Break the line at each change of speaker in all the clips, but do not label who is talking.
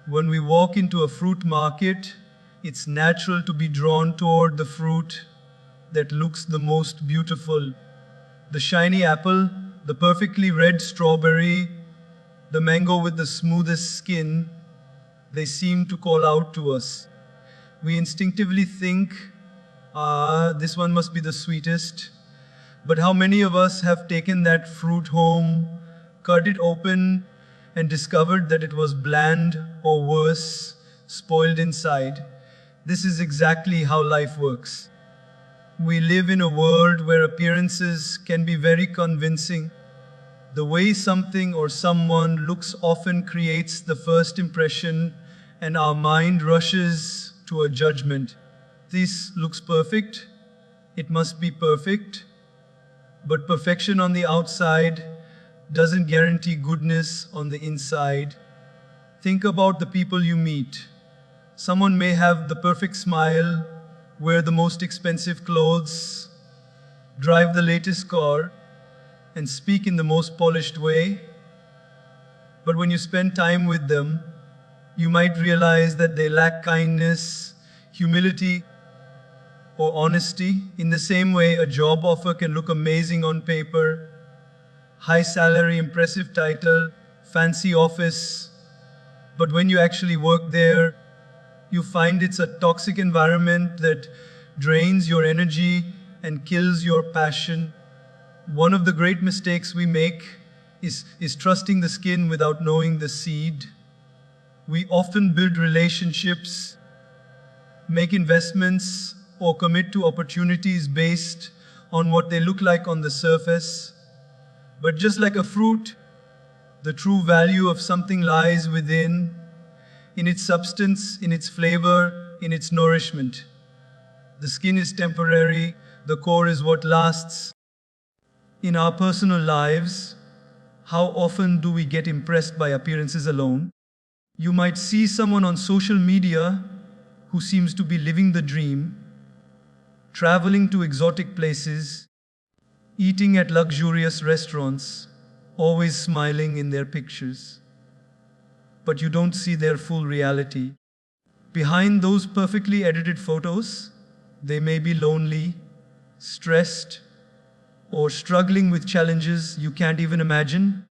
When we walk into a fruit market, it's natural to be drawn toward the fruit that looks the most beautiful. The shiny apple, the perfectly red strawberry, the mango with the smoothest skin, they seem to call out to us. We instinctively think, this one must be the sweetest. But how many of us have taken that fruit home, cut it open, and discovered that it was bland or worse, spoiled inside? This is exactly how life works. We live in a world where appearances can be very convincing. The way something or someone looks often creates the first impression, and our mind rushes to a judgment. This looks perfect. It must be perfect. But perfection on the outside doesn't guarantee goodness on the inside. Think about the people you meet. Someone may have the perfect smile, wear the most expensive clothes, drive the latest car, and speak in the most polished way. But when you spend time with them, you might realize that they lack kindness, humility, or honesty. In the same way, a job offer can look amazing on paper, high salary, impressive title, fancy office, but when you actually work there, you find it's a toxic environment that drains your energy and kills your passion. One of the great mistakes we make is trusting the skin without knowing the seed. We often build relationships, make investments, or commit to opportunities based on what they look like on the surface. But just like a fruit, the true value of something lies within, in its substance, in its flavor, in its nourishment. The skin is temporary, the core is what lasts. In our personal lives, how often do we get impressed by appearances alone? You might see someone on social media who seems to be living the dream, traveling to exotic places, eating at luxurious restaurants, always smiling in their pictures. But you don't see their full reality. Behind those perfectly edited photos, they may be lonely, stressed, or struggling with challenges you can't even imagine.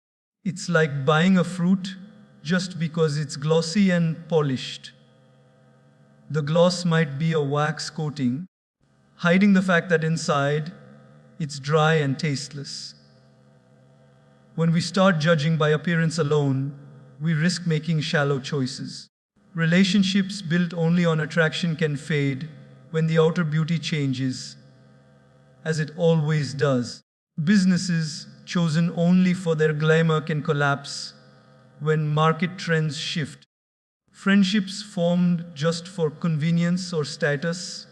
It's like buying a fruit just because it's glossy and polished. The gloss might be a wax coating, hiding the fact that inside, it's dry and tasteless. When we start judging by appearance alone, we risk making shallow choices. Relationships built only on attraction can fade when the outer beauty changes, as it always does. Businesses chosen only for their glamour can collapse when market trends shift. Friendships formed just for convenience or status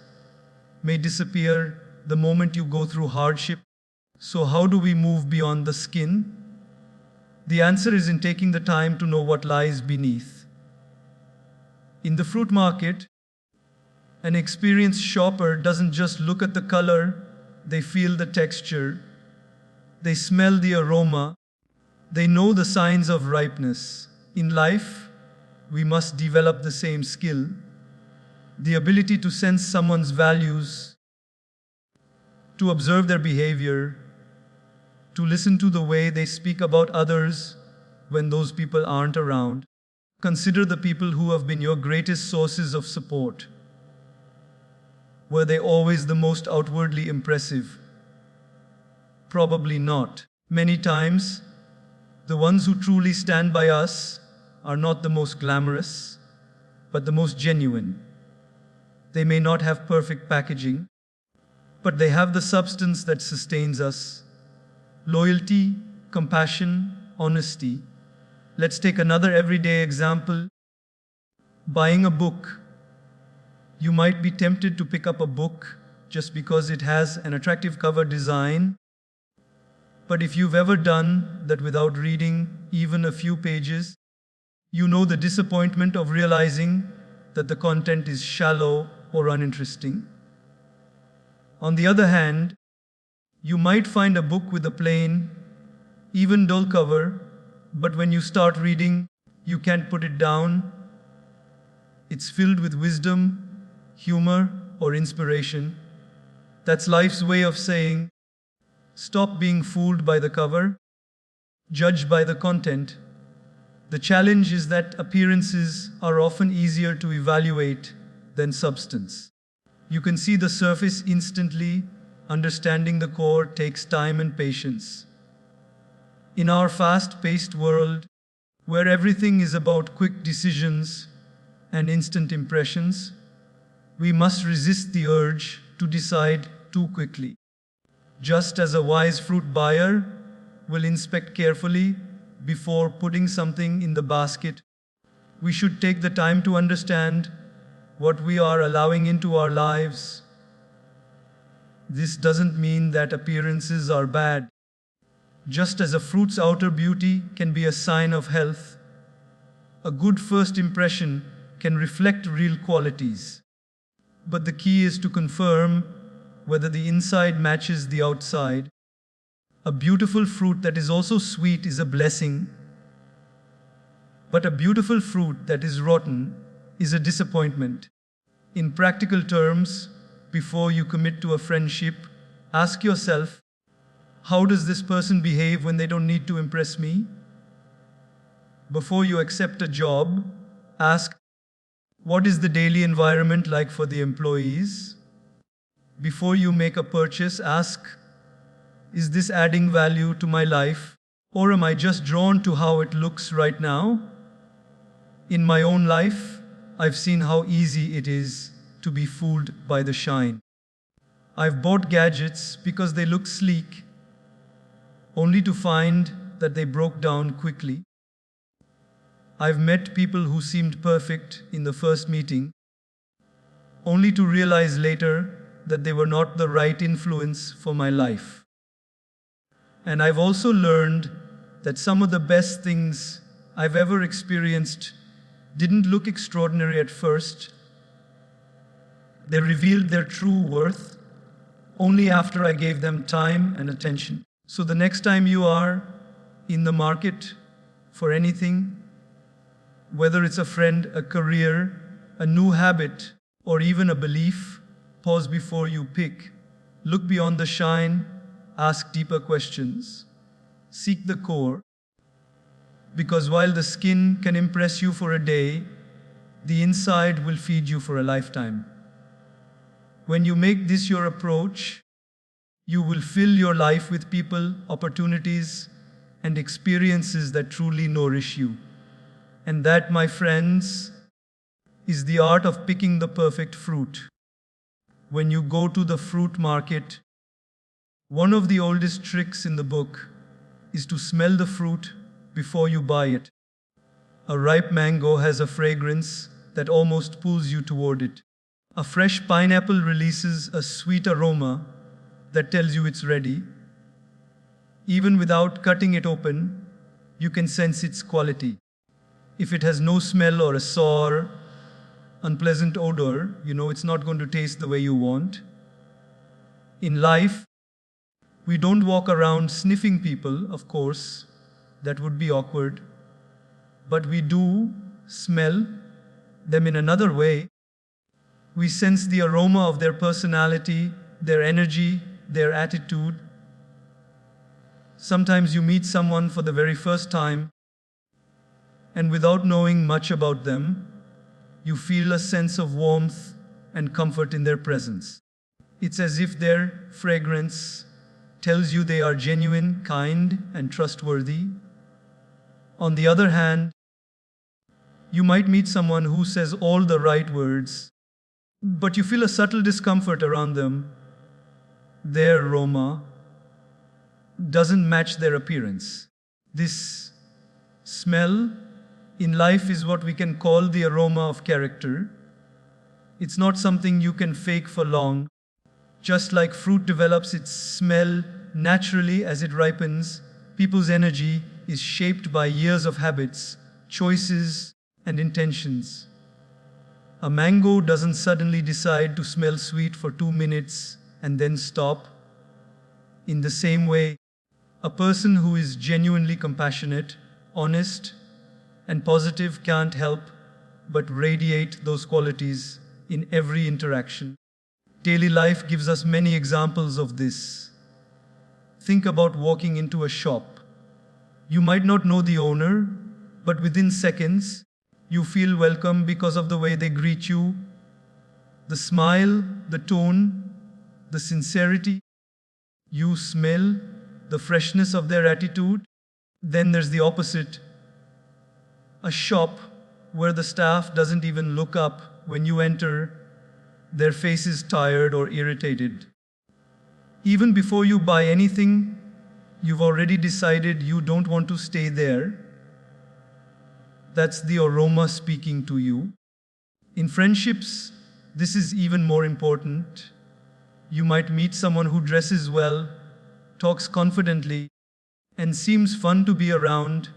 may disappear the moment you go through hardship. So how do we move beyond the skin? The answer is in taking the time to know what lies beneath. In the fruit market, an experienced shopper doesn't just look at the color, they feel the texture, they smell the aroma, they know the signs of ripeness. In life, we must develop the same skill, the ability to sense someone's values, to observe their behavior, to listen to the way they speak about others when those people aren't around. Consider the people who have been your greatest sources of support. Were they always the most outwardly impressive? Probably not. Many times, the ones who truly stand by us are not the most glamorous, but the most genuine. They may not have perfect packaging, but they have the substance that sustains us. Loyalty, compassion, honesty. Let's take another everyday example. Buying a book. You might be tempted to pick up a book just because it has an attractive cover design. But if you've ever done that without reading even a few pages, you know the disappointment of realizing that the content is shallow or uninteresting. On the other hand, you might find a book with a plain, even dull cover, but when you start reading, you can't put it down. It's filled with wisdom, humor, or inspiration. That's life's way of saying, stop being fooled by the cover, judge by the content. The challenge is that appearances are often easier to evaluate than substance. You can see the surface instantly, understanding the core takes time and patience. In our fast-paced world, where everything is about quick decisions and instant impressions, we must resist the urge to decide too quickly. Just as a wise fruit buyer will inspect carefully before putting something in the basket, we should take the time to understand what we are allowing into our lives. This doesn't mean that appearances are bad. Just as a fruit's outer beauty can be a sign of health, a good first impression can reflect real qualities. But the key is to confirm whether the inside matches the outside. A beautiful fruit that is also sweet is a blessing, but a beautiful fruit that is rotten is a disappointment. In practical terms, before you commit to a friendship, ask yourself, how does this person behave when they don't need to impress me? Before you accept a job, ask, what is the daily environment like for the employees? Before you make a purchase, ask, is this adding value to my life, or am I just drawn to how it looks right now? In my own life, I've seen how easy it is to be fooled by the shine. I've bought gadgets because they look sleek, only to find that they broke down quickly. I've met people who seemed perfect in the first meeting, only to realize later that they were not the right influence for my life. And I've also learned that some of the best things I've ever experienced didn't look extraordinary at first. They revealed their true worth only after I gave them time and attention. So the next time you are in the market for anything, whether it's a friend, a career, a new habit, or even a belief, pause before you pick. Look beyond the shine, ask deeper questions. Seek the core. Because while the skin can impress you for a day, the inside will feed you for a lifetime. When you make this your approach, you will fill your life with people, opportunities, and experiences that truly nourish you. And that, my friends, is the art of picking the perfect fruit. When you go to the fruit market, one of the oldest tricks in the book is to smell the fruit before you buy it. A ripe mango has a fragrance that almost pulls you toward it. A fresh pineapple releases a sweet aroma that tells you it's ready. Even without cutting it open, you can sense its quality. If it has no smell or a sour, unpleasant odor, you know it's not going to taste the way you want. In life, we don't walk around sniffing people, of course. That would be awkward. But we do smell them in another way. We sense the aroma of their personality, their energy, their attitude. Sometimes you meet someone for the very first time, and without knowing much about them, you feel a sense of warmth and comfort in their presence. It's as if their fragrance tells you they are genuine, kind, and trustworthy. On the other hand, you might meet someone who says all the right words, but you feel a subtle discomfort around them. Their aroma doesn't match their appearance. This smell in life is what we can call the aroma of character. It's not something you can fake for long. Just like fruit develops its smell naturally as it ripens, people's energy is shaped by years of habits, choices, and intentions. A mango doesn't suddenly decide to smell sweet for 2 minutes and then stop. In the same way, a person who is genuinely compassionate, honest, and positive can't help but radiate those qualities in every interaction. Daily life gives us many examples of this. Think about walking into a shop. You might not know the owner, but within seconds, you feel welcome because of the way they greet you, the smile, the tone, the sincerity. You smell the freshness of their attitude. Then there's the opposite. A shop where the staff doesn't even look up when you enter, their face is tired or irritated. Even before you buy anything, you've already decided you don't want to stay there. That's the aroma speaking to you. In friendships, this is even more important. You might meet someone who dresses well, talks confidently, and seems fun to be around,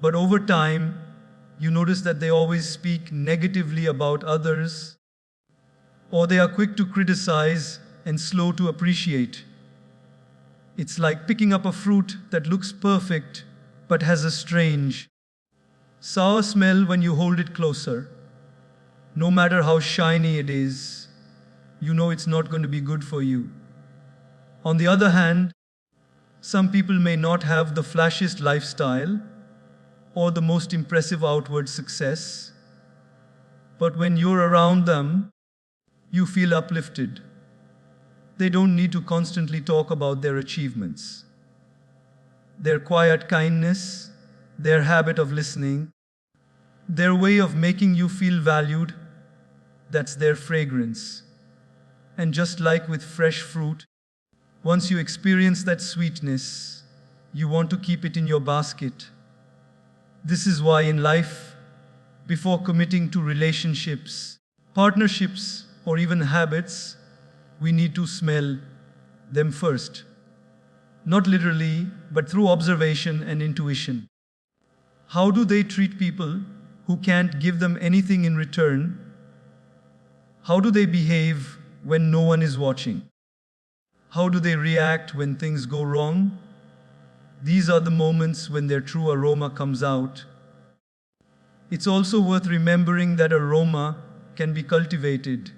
but over time, you notice that they always speak negatively about others, or they are quick to criticize and slow to appreciate. It's like picking up a fruit that looks perfect but has a strange, sour smell when you hold it closer. No matter how shiny it is, you know it's not going to be good for you. On the other hand, some people may not have the flashiest lifestyle or the most impressive outward success, but when you're around them, you feel uplifted. They don't need to constantly talk about their achievements. Their quiet kindness, their habit of listening, their way of making you feel valued, that's their fragrance. And just like with fresh fruit, once you experience that sweetness, you want to keep it in your basket. This is why in life, before committing to relationships, partnerships, or even habits, we need to smell them first. Not literally, but through observation and intuition. How do they treat people who can't give them anything in return? How do they behave when no one is watching? How do they react when things go wrong? These are the moments when their true aroma comes out. It's also worth remembering that aroma can be cultivated.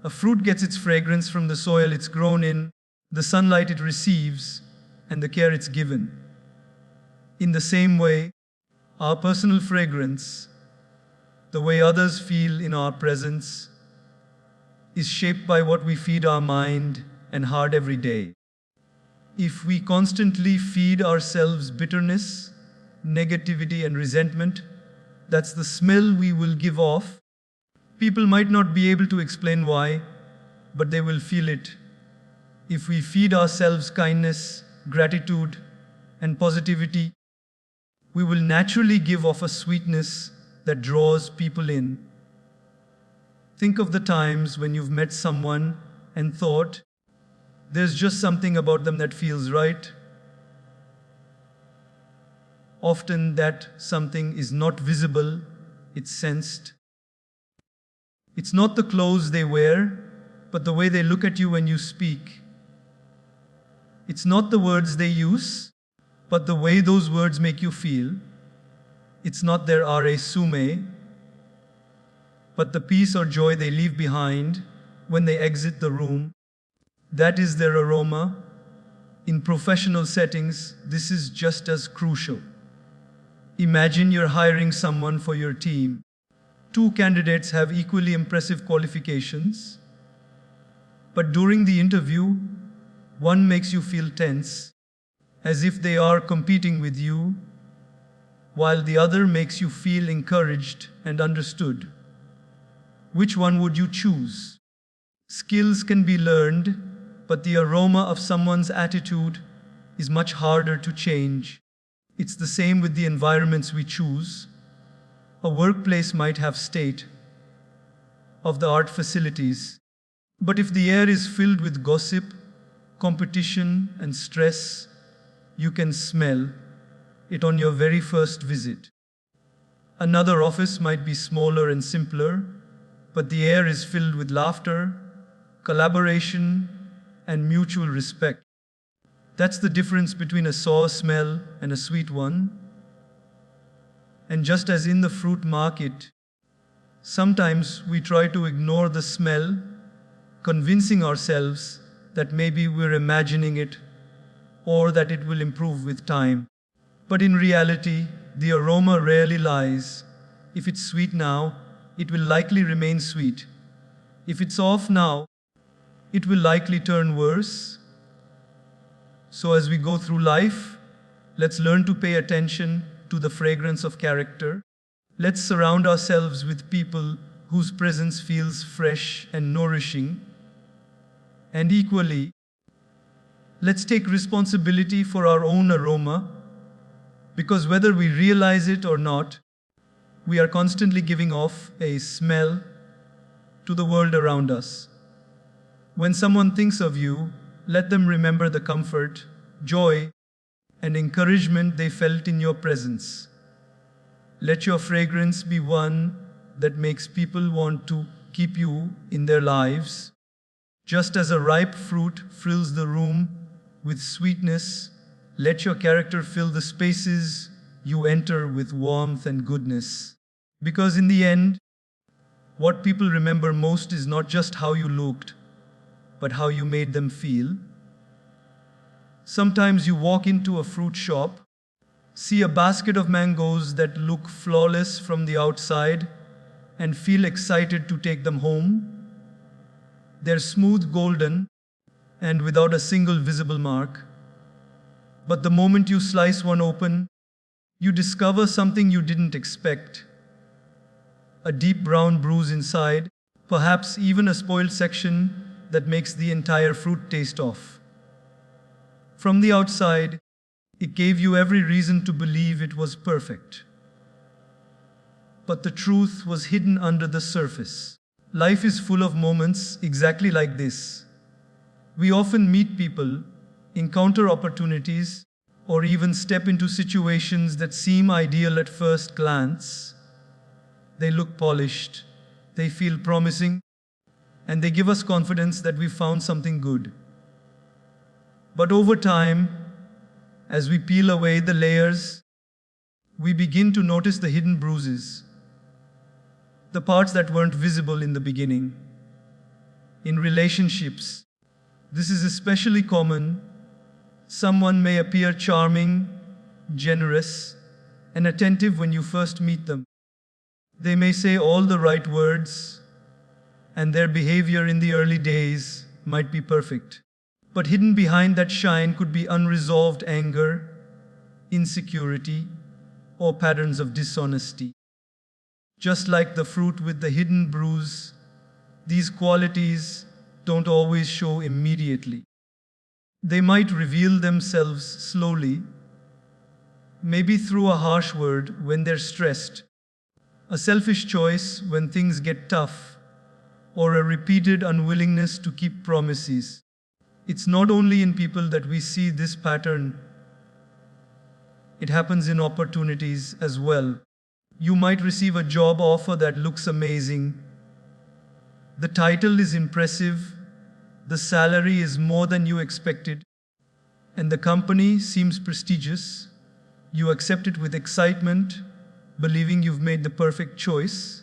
A fruit gets its fragrance from the soil it's grown in, the sunlight it receives, and the care it's given. In the same way, our personal fragrance, the way others feel in our presence, is shaped by what we feed our mind and heart every day. If we constantly feed ourselves bitterness, negativity, and resentment, that's the smell we will give off. People might not be able to explain why, but they will feel it. If we feed ourselves kindness, gratitude, and positivity, we will naturally give off a sweetness that draws people in. Think of the times when you've met someone and thought, there's just something about them that feels right. Often that something is not visible, it's sensed. It's not the clothes they wear, but the way they look at you when you speak. It's not the words they use, but the way those words make you feel. It's not their resume, but the peace or joy they leave behind when they exit the room. That is their aroma. In professional settings, this is just as crucial. Imagine you're hiring someone for your team. Two candidates have equally impressive qualifications, but during the interview, one makes you feel tense, as if they are competing with you, while the other makes you feel encouraged and understood. Which one would you choose? Skills can be learned, but the aroma of someone's attitude is much harder to change. It's the same with the environments we choose. A workplace might have state of the art facilities, but if the air is filled with gossip, competition, and stress, you can smell it on your very first visit. Another office might be smaller and simpler, but the air is filled with laughter, collaboration, and mutual respect. That's the difference between a sour smell and a sweet one. And just as in the fruit market, sometimes we try to ignore the smell, convincing ourselves that maybe we're imagining it or that it will improve with time. But in reality, the aroma rarely lies. If it's sweet now, it will likely remain sweet. If it's off now, it will likely turn worse. So as we go through life, let's learn to pay attention to the fragrance of character. Let's surround ourselves with people whose presence feels fresh and nourishing. And equally, let's take responsibility for our own aroma, because whether we realize it or not, we are constantly giving off a smell to the world around us. When someone thinks of you, let them remember the comfort, joy, and encouragement they felt in your presence. Let your fragrance be one that makes people want to keep you in their lives. Just as a ripe fruit fills the room with sweetness, let your character fill the spaces you enter with warmth and goodness. Because in the end, what people remember most is not just how you looked, but how you made them feel. Sometimes you walk into a fruit shop, see a basket of mangoes that look flawless from the outside, and feel excited to take them home. They're smooth golden and without a single visible mark. But the moment you slice one open, you discover something you didn't expect. A deep brown bruise inside, perhaps even a spoiled section that makes the entire fruit taste off. From the outside, it gave you every reason to believe it was perfect. But the truth was hidden under the surface. Life is full of moments exactly like this. We often meet people, encounter opportunities, or even step into situations that seem ideal at first glance. They look polished, they feel promising, and they give us confidence that we found something good. But over time, as we peel away the layers, we begin to notice the hidden bruises, the parts that weren't visible in the beginning. In relationships, this is especially common. Someone may appear charming, generous, and attentive when you first meet them. They may say all the right words, and their behavior in the early days might be perfect. But hidden behind that shine could be unresolved anger, insecurity, or patterns of dishonesty. Just like the fruit with the hidden bruise, these qualities don't always show immediately. They might reveal themselves slowly, maybe through a harsh word when they're stressed, a selfish choice when things get tough, or a repeated unwillingness to keep promises. It's not only in people that we see this pattern, it happens in opportunities as well. You might receive a job offer that looks amazing. The title is impressive, the salary is more than you expected, and the company seems prestigious. You accept it with excitement, believing you've made the perfect choice.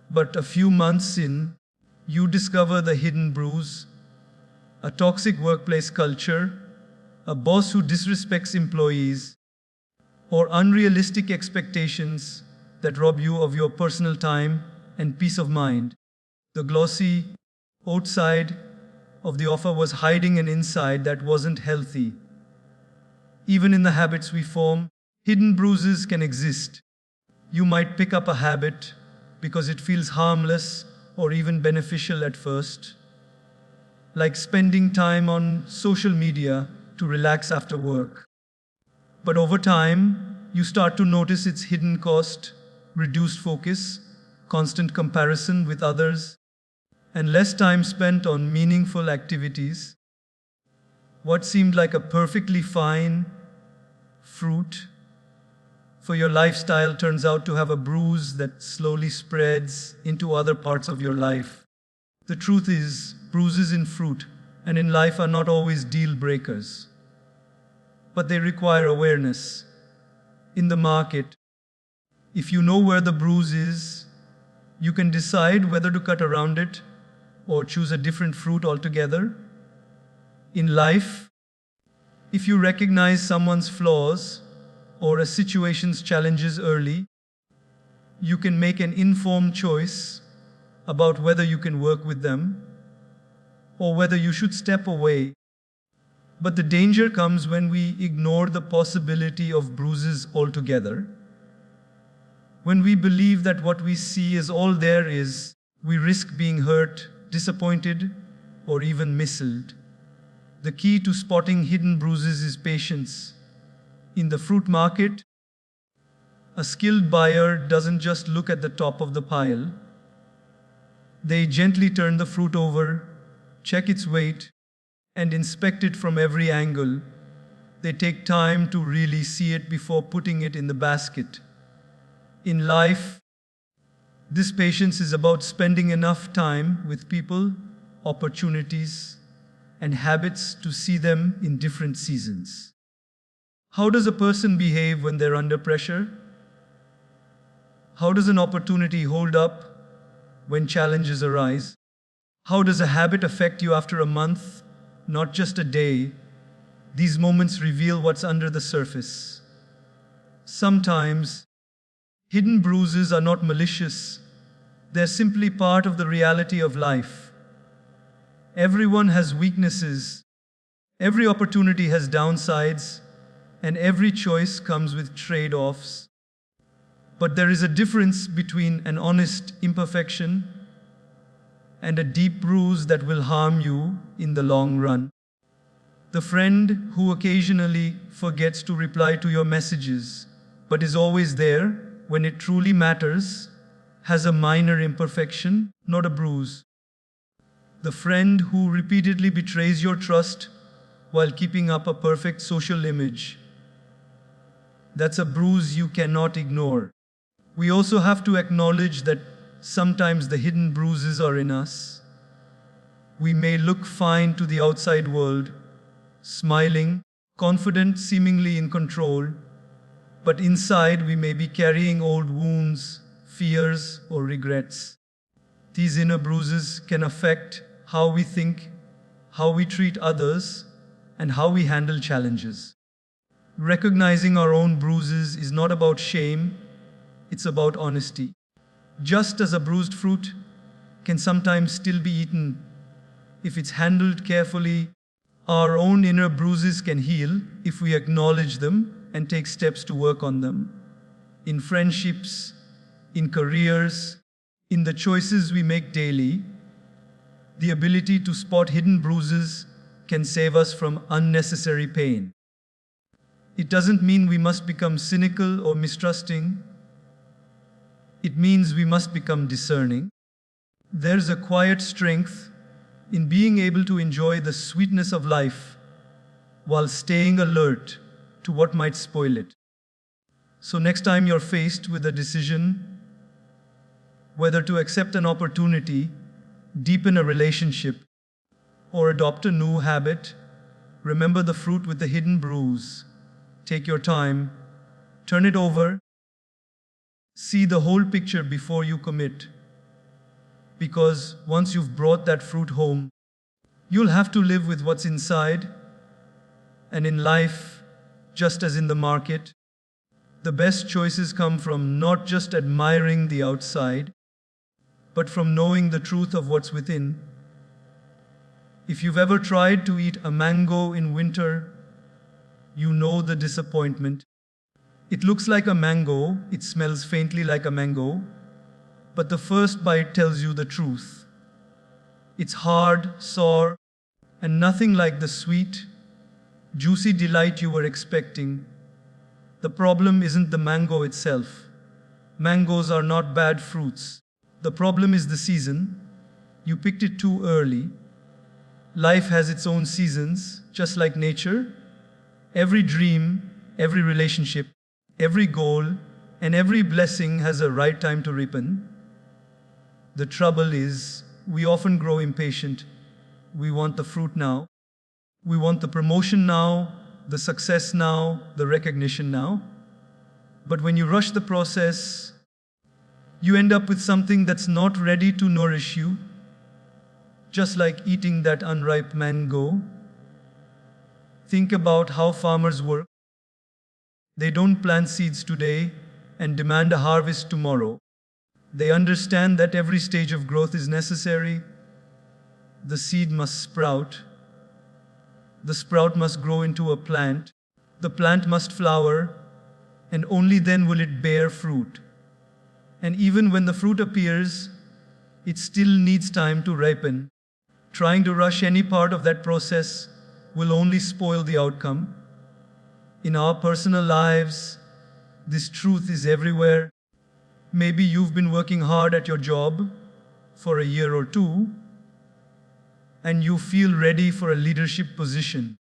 But a few months in, you discover the hidden bruise, a toxic workplace culture, a boss who disrespects employees, or unrealistic expectations that rob you of your personal time and peace of mind. The glossy outside of the offer was hiding an inside that wasn't healthy. Even in the habits we form, hidden bruises can exist. You might pick up a habit because it feels harmless or even beneficial at first, like spending time on social media to relax after work. But over time, you start to notice its hidden cost, reduced focus, constant comparison with others, and less time spent on meaningful activities. What seemed like a perfectly fine fruit for your lifestyle turns out to have a bruise that slowly spreads into other parts of your life. The truth is, bruises in fruit and in life are not always deal breakers, but they require awareness. In the market, If you know where the bruise is, you can decide whether to cut around it or choose a different fruit altogether. In life, if you recognize someone's flaws or a situation's challenges early, you can make an informed choice about whether you can work with them or whether you should step away. But the danger comes when we ignore the possibility of bruises altogether. When we believe that what we see is all there is, we risk being hurt, disappointed, or even misled. The key to spotting hidden bruises is patience. In the fruit market, a skilled buyer doesn't just look at the top of the pile. They gently turn the fruit over, check its weight, and inspect it from every angle. They take time to really see it before putting it in the basket. In life, this patience is about spending enough time with people, opportunities, and habits to see them in different seasons. How does a person behave when they're under pressure? How does an opportunity hold up when challenges arise? How does a habit affect you after a month, not just a day? These moments reveal what's under the surface. Sometimes, hidden bruises are not malicious. They're simply part of the reality of life. Everyone has weaknesses. Every opportunity has downsides, and every choice comes with trade-offs. But there is a difference between an honest imperfection and a deep bruise that will harm you in the long run. The friend who occasionally forgets to reply to your messages, but is always there when it truly matters, has a minor imperfection, not a bruise. The friend who repeatedly betrays your trust while keeping up a perfect social image, that's a bruise you cannot ignore. We also have to acknowledge that sometimes the hidden bruises are in us. We may look fine to the outside world, smiling, confident, seemingly in control, but inside we may be carrying old wounds, fears, or regrets. These inner bruises can affect how we think, how we treat others, and how we handle challenges. Recognizing our own bruises is not about shame, it's about honesty. Just as a bruised fruit can sometimes still be eaten if it's handled carefully, our own inner bruises can heal if we acknowledge them and take steps to work on them. In friendships, in careers, in the choices we make daily, the ability to spot hidden bruises can save us from unnecessary pain. It doesn't mean we must become cynical or mistrusting. It means we must become discerning. There's a quiet strength in being able to enjoy the sweetness of life while staying alert to what might spoil it. So next time you're faced with a decision, whether to accept an opportunity, deepen a relationship, or adopt a new habit, remember the fruit with the hidden bruise. Take your time, turn it over, see the whole picture before you commit. Because once you've brought that fruit home, you'll have to live with what's inside. And in life, just as in the market, the best choices come from not just admiring the outside, but from knowing the truth of what's within. If you've ever tried to eat a mango in winter, you know the disappointment. It looks like a mango, it smells faintly like a mango, but the first bite tells you the truth. It's hard, sour, and nothing like the sweet, juicy delight you were expecting. The problem isn't the mango itself. Mangoes are not bad fruits. The problem is the season. You picked it too early. Life has its own seasons, just like nature. Every dream, every relationship, every goal, and every blessing has a right time to ripen. The trouble is, we often grow impatient. We want the fruit now. We want the promotion now, the success now, the recognition now. But when you rush the process, you end up with something that's not ready to nourish you, just like eating that unripe mango. Think about how farmers work. They don't plant seeds today and demand a harvest tomorrow. They understand that every stage of growth is necessary. The seed must sprout. The sprout must grow into a plant. The plant must flower, and only then will it bear fruit. And even when the fruit appears, it still needs time to ripen. Trying to rush any part of that process will only spoil the outcome. In our personal lives, this truth is everywhere. Maybe you've been working hard at your job for a year or two, and you feel ready for a leadership position.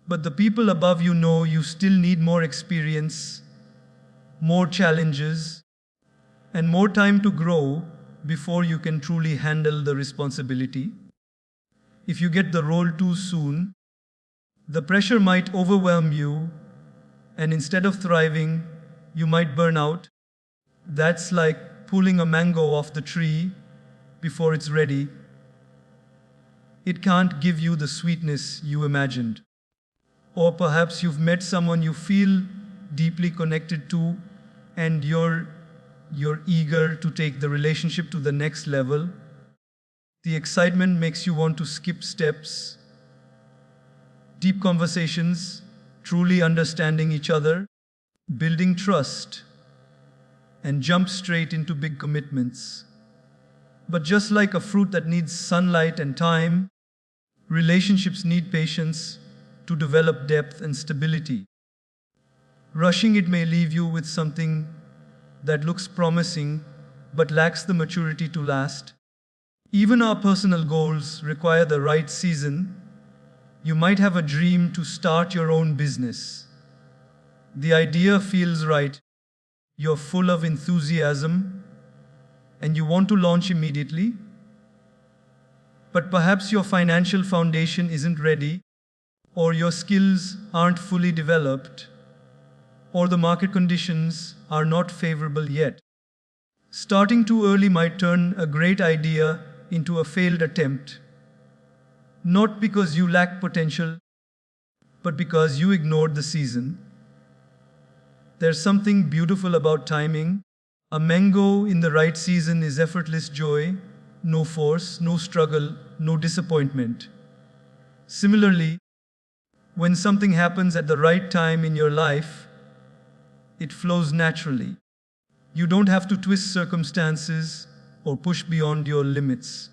But the people above you know you still need more experience, more challenges, and more time to grow before you can truly handle the responsibility. If you get the role too soon, the pressure might overwhelm you, and instead of thriving, you might burn out. That's like pulling a mango off the tree before it's ready. It can't give you the sweetness you imagined. Or perhaps you've met someone you feel deeply connected to, and you're eager to take the relationship to the next level. The excitement makes you want to skip steps, deep conversations, truly understanding each other, building trust, and jump straight into big commitments. But just like a fruit that needs sunlight and time, relationships need patience to develop depth and stability. Rushing it may leave you with something that looks promising but lacks the maturity to last. Even our personal goals require the right season. You might have a dream to start your own business. The idea feels right. You're full of enthusiasm and you want to launch immediately. But perhaps your financial foundation isn't ready, or your skills aren't fully developed, or the market conditions are not favorable yet. Starting too early might turn a great idea into a failed attempt, not because you lack potential, but because you ignored the season. There's something beautiful about timing. A mango in the right season is effortless joy, no force, no struggle, no disappointment. Similarly, when something happens at the right time in your life, it flows naturally. You don't have to twist circumstances or push beyond your limits.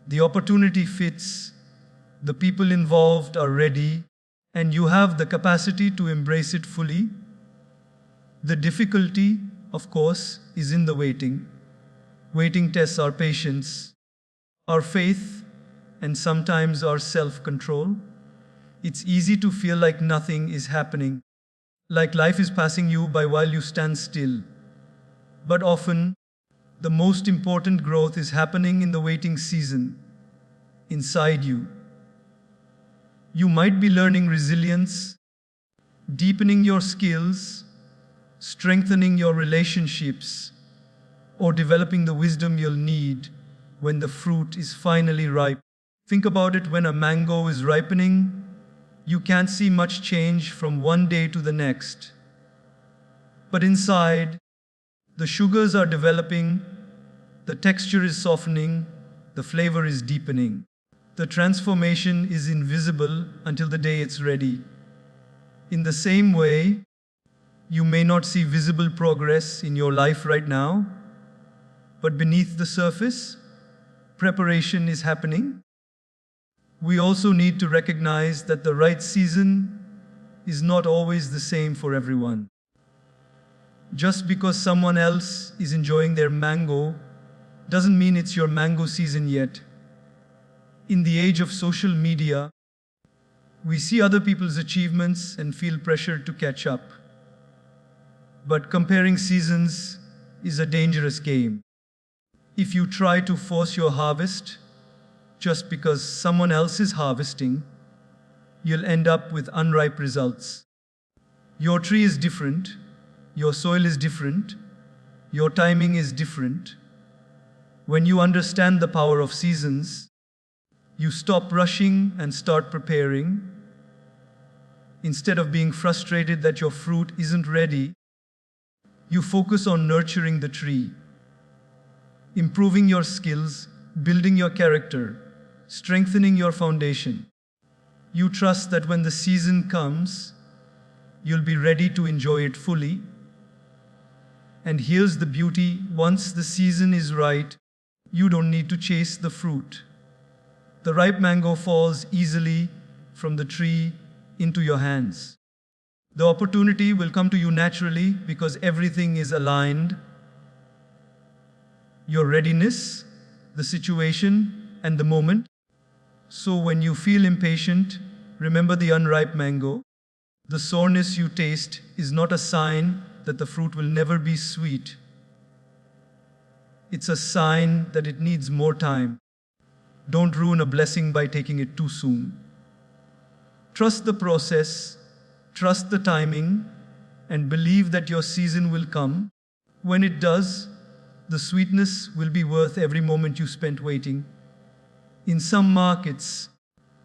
The opportunity fits, the people involved are ready, and you have the capacity to embrace it fully. The difficulty, of course, is in the waiting. Waiting tests our patience, our faith, and sometimes our self-control. It's easy to feel like nothing is happening, like life is passing you by while you stand still. But often, the most important growth is happening in the waiting season, inside you. You might be learning resilience, deepening your skills, strengthening your relationships, or developing the wisdom you'll need when the fruit is finally ripe. Think about it: when a mango is ripening, you can't see much change from one day to the next. But inside, the sugars are developing, the texture is softening, the flavor is deepening. The transformation is invisible until the day it's ready. In the same way, you may not see visible progress in your life right now, but beneath the surface, preparation is happening. We also need to recognize that the right season is not always the same for everyone. Just because someone else is enjoying their mango doesn't mean it's your mango season yet. In the age of social media, we see other people's achievements and feel pressured to catch up. But comparing seasons is a dangerous game. If you try to force your harvest just because someone else is harvesting, you'll end up with unripe results. Your tree is different, Your soil is different. Your timing is different. When you understand the power of seasons, you stop rushing and start preparing. Instead of being frustrated that your fruit isn't ready, you focus on nurturing the tree, improving your skills, building your character, strengthening your foundation. You trust that when the season comes, you'll be ready to enjoy it fully. And here's the beauty: once the season is right, you don't need to chase the fruit. The ripe mango falls easily from the tree into your hands. The opportunity will come to you naturally because everything is aligned. Your readiness, the situation, and the moment. So when you feel impatient, remember the unripe mango. The soreness you taste is not a sign that the fruit will never be sweet. It's a sign that it needs more time. Don't ruin a blessing by taking it too soon. Trust the process, trust the timing, and believe that your season will come. When it does, the sweetness will be worth every moment you spent waiting. In some markets,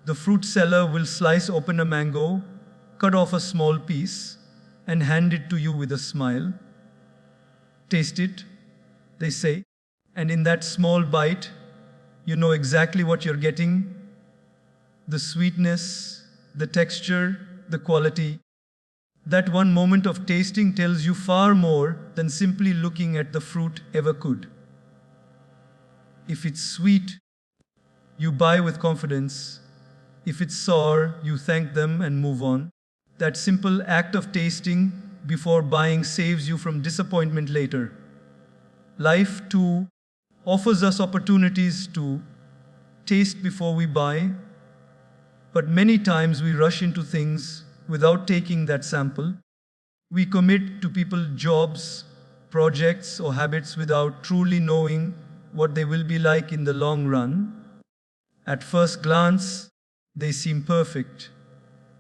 the fruit seller will slice open a mango, cut off a small piece, and hand it to you with a smile. Taste it, they say, and in that small bite, you know exactly what you're getting: the sweetness, the texture, the quality. That one moment of tasting tells you far more than simply looking at the fruit ever could. If it's sweet, you buy with confidence. If it's sour, you thank them and move on. That simple act of tasting before buying saves you from disappointment later. Life, too, offers us opportunities to taste before we buy, but many times we rush into things without taking that sample. We commit to people, jobs, projects, or habits without truly knowing what they will be like in the long run. At first glance, they seem perfect.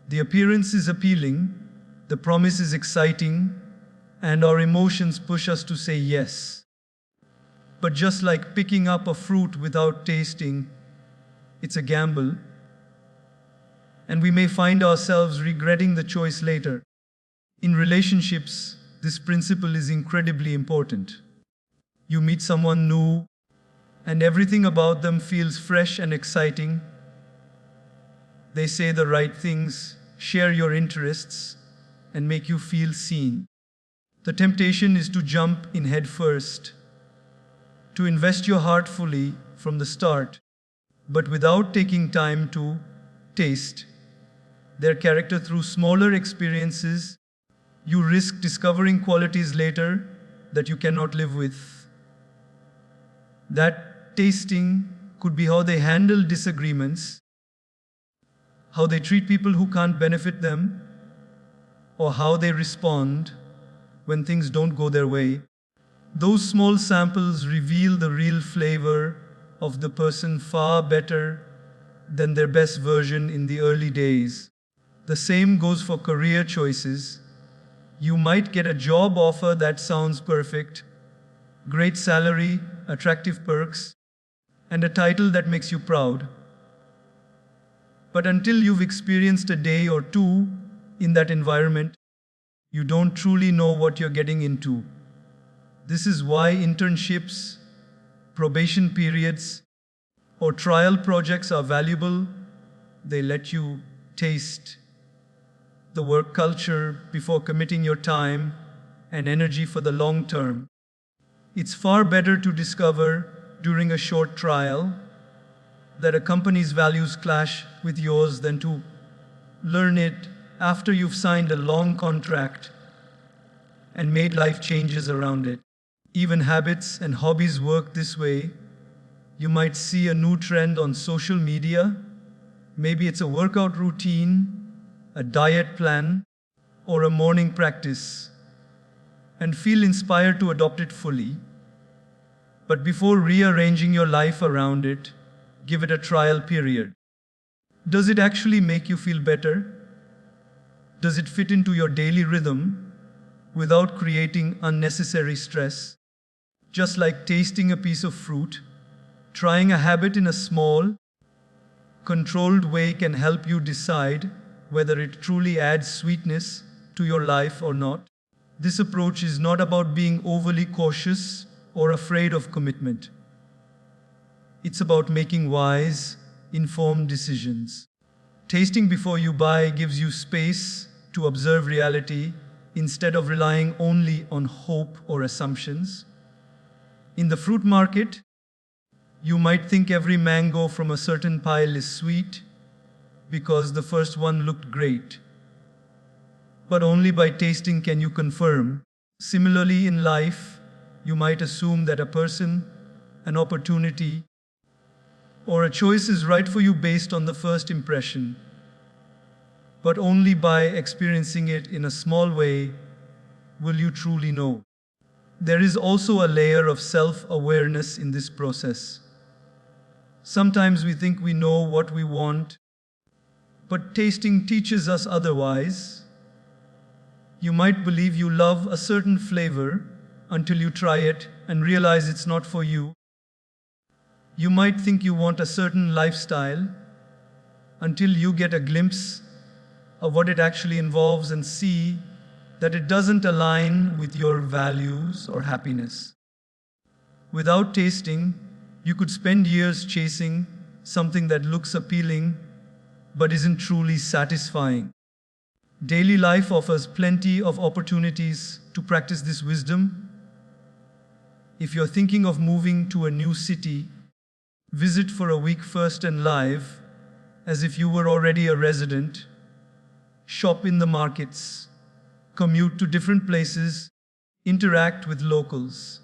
The appearance is appealing, the promise is exciting, and our emotions push us to say yes. But just like picking up a fruit without tasting, it's a gamble, and we may find ourselves regretting the choice later. In relationships, this principle is incredibly important. You meet someone new, and everything about them feels fresh and exciting. They say the right things, share your interests, and make you feel seen. The temptation is to jump in head first, to invest your heart fully from the start, but without taking time to taste their character through smaller experiences, you risk discovering qualities later that you cannot live with. That tasting could be how they handle disagreements, how they treat people who can't benefit them, or how they respond when things don't go their way. Those small samples reveal the real flavor of the person far better than their best version in the early days. The same goes for career choices. You might get a job offer that sounds perfect, great salary, attractive perks, and a title that makes you proud. But until you've experienced a day or two in that environment, you don't truly know what you're getting into. This is why internships, probation periods, or trial projects are valuable. They let you taste the work culture before committing your time and energy for the long term. It's far better to discover during a short trial that a company's values clash with yours than to learn it after you've signed a long contract and made life changes around it. Even habits and hobbies work this way. You might see a new trend on social media. Maybe it's a workout routine, a diet plan, or a morning practice, and feel inspired to adopt it fully. But before rearranging your life around it, give it a trial period. Does it actually make you feel better? Does it fit into your daily rhythm? without creating unnecessary stress. Just like tasting a piece of fruit, trying a habit in a small, controlled way can help you decide whether it truly adds sweetness to your life or not. This approach is not about being overly cautious or afraid of commitment. It's about making wise, informed decisions. Tasting before you buy gives you space to observe reality instead of relying only on hope or assumptions. In the fruit market, you might think every mango from a certain pile is sweet because the first one looked great. But only by tasting can you confirm. Similarly, in life, you might assume that a person, an opportunity, or a choice is right for you based on the first impression. But only by experiencing it in a small way will you truly know. There is also a layer of self-awareness in this process. Sometimes we think we know what we want, but tasting teaches us otherwise. You might believe you love a certain flavor until you try it and realize it's not for you. You might think you want a certain lifestyle until you get a glimpse of what it actually involves and see that it doesn't align with your values or happiness. Without tasting, you could spend years chasing something that looks appealing but isn't truly satisfying. Daily life offers plenty of opportunities to practice this wisdom. If you're thinking of moving to a new city, visit for a week first and live as if you were already a resident. Shop in the markets, commute to different places, interact with locals.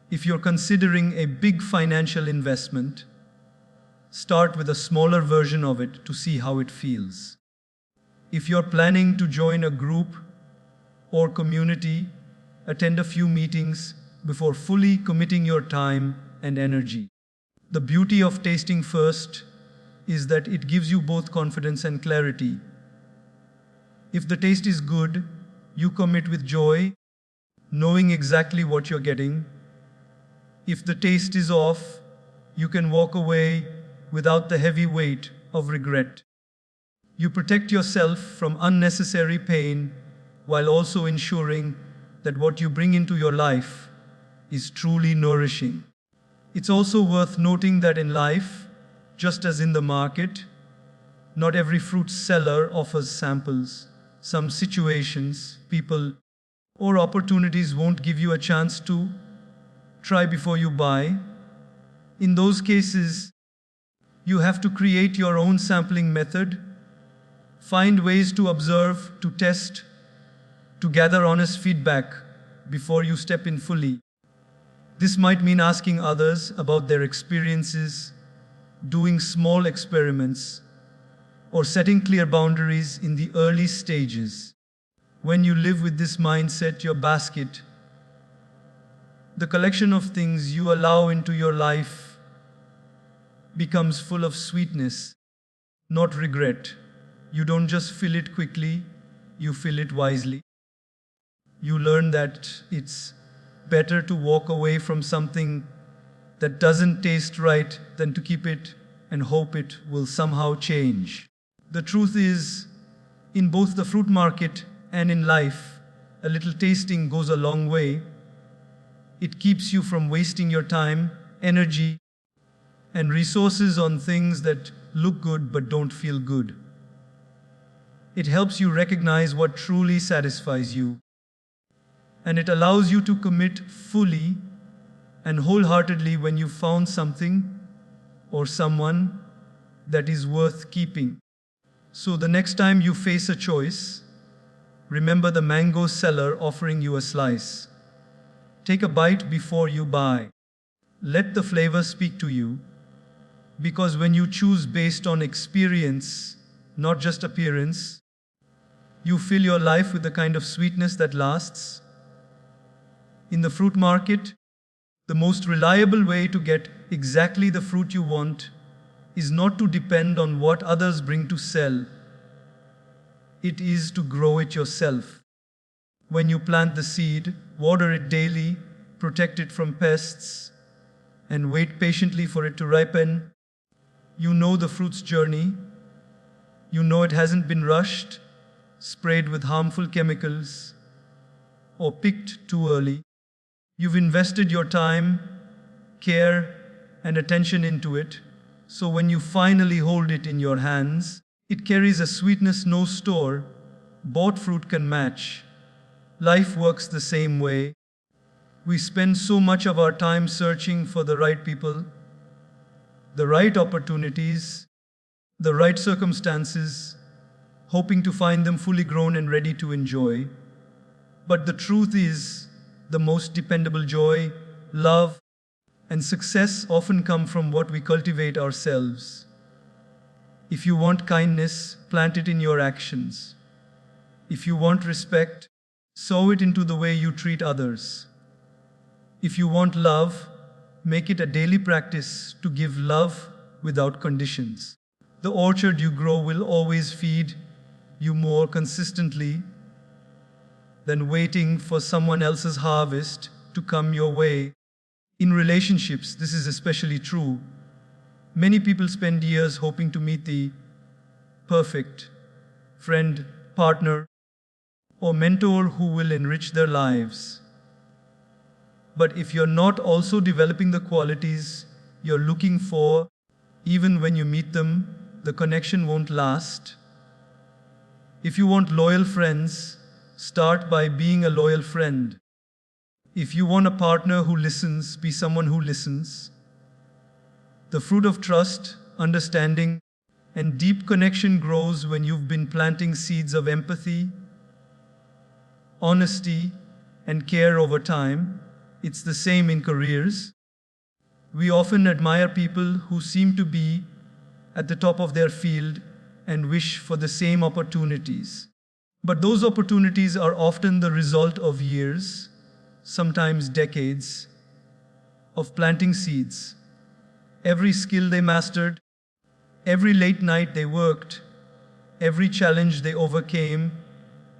If you're considering a big financial investment, start with a smaller version of it to see how it feels. If you're planning to join a group or community, attend a few meetings before fully committing your time and energy. The beauty of tasting first is that it gives you both confidence and clarity. If the taste is good, you commit with joy, knowing exactly what you're getting. If the taste is off, you can walk away without the heavy weight of regret. You protect yourself from unnecessary pain while also ensuring that what you bring into your life is truly nourishing. It's also worth noting that in life, just as in the market, not every fruit seller offers samples. Some situations, people, or opportunities won't give you a chance to try before you buy. In those cases, you have to create your own sampling method, find ways to observe, to test, to gather honest feedback before you step in fully. This might mean asking others about their experiences, doing small experiments, or setting clear boundaries in the early stages. When you live with this mindset, your basket, the collection of things you allow into your life, becomes full of sweetness, not regret. You don't just fill it quickly, you fill it wisely. You learn that it's better to walk away from something that doesn't taste right than to keep it and hope it will somehow change. The truth is, in both the fruit market and in life, a little tasting goes a long way. It keeps you from wasting your time, energy, and resources on things that look good but don't feel good. It helps you recognize what truly satisfies you, and it allows you to commit fully and wholeheartedly when you've found something or someone that is worth keeping. So the next time you face a choice, remember the mango seller offering you a slice. Take a bite before you buy. Let the flavor speak to you, because when you choose based on experience, not just appearance, you fill your life with the kind of sweetness that lasts. In the fruit market, the most reliable way to get exactly the fruit you want is not to depend on what others bring to sell. It is to grow it yourself. When you plant the seed, water it daily, protect it from pests, and wait patiently for it to ripen, you know the fruit's journey. You know it hasn't been rushed, sprayed with harmful chemicals, or picked too early. You've invested your time, care, and attention into it, so when you finally hold it in your hands, it carries a sweetness no store bought fruit can match. Life works the same way. We spend so much of our time searching for the right people, the right opportunities, the right circumstances, hoping to find them fully grown and ready to enjoy. But the truth is, the most dependable joy, love, and success often come from what we cultivate ourselves. If you want kindness, plant it in your actions. If you want respect, sow it into the way you treat others. If you want love, make it a daily practice to give love without conditions. The orchard you grow will always feed you more consistently than waiting for someone else's harvest to come your way. In relationships, this is especially true. Many people spend years hoping to meet the perfect friend, partner, or mentor who will enrich their lives. But if you're not also developing the qualities you're looking for, even when you meet them, the connection won't last. If you want loyal friends, start by being a loyal friend. If you want a partner who listens, be someone who listens. The fruit of trust, understanding, and deep connection grows when you've been planting seeds of empathy, honesty, and care over time. It's the same in careers. We often admire people who seem to be at the top of their field and wish for the same opportunities. But those opportunities are often the result of years, sometimes decades, of planting seeds. Every skill they mastered, every late night they worked, every challenge they overcame,